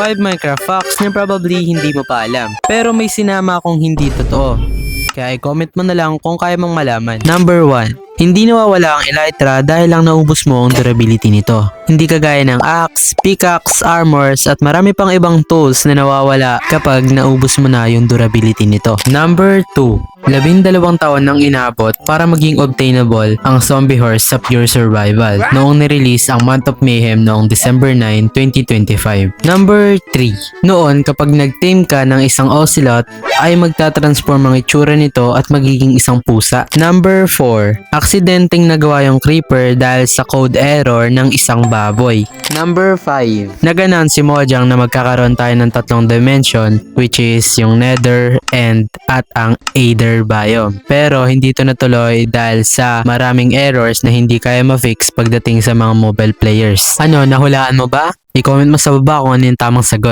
5 Minecraft facts na probably hindi mo pa alam. Pero may sinama akong hindi totoo. Kaya i-comment mo na lang kung kaya mong malaman. Number 1. Hindi nawawala ang elytra dahil lang naubos mo ang durability nito. Hindi kagaya ng axe, pickaxe, armors at marami pang ibang tools na nawawala kapag naubos mo na yung durability nito. Number 2. 12 taon nang inabot para maging obtainable ang Zombie Horse sa Pure Survival noong nirelease ang Month of Mayhem noong December 9, 2025. Number 3. Noon kapag nag-tame ka ng isang ocelot ay magtatransform ang itsura nito at magiging isang pusa. Number 4. Aksidenteng nagawa yung creeper dahil sa code error ng isang baboy. Number 5. Naganan si Mojang na magkakaroon tayo ng 3 dimension which is yung Nether, End at ang Aether biome. Pero hindi ito natuloy dahil sa maraming errors na hindi kaya ma-fix pagdating sa mga mobile players. Ano, nahulaan mo ba? I-comment mo sa baba kung ano yung tamang sagot.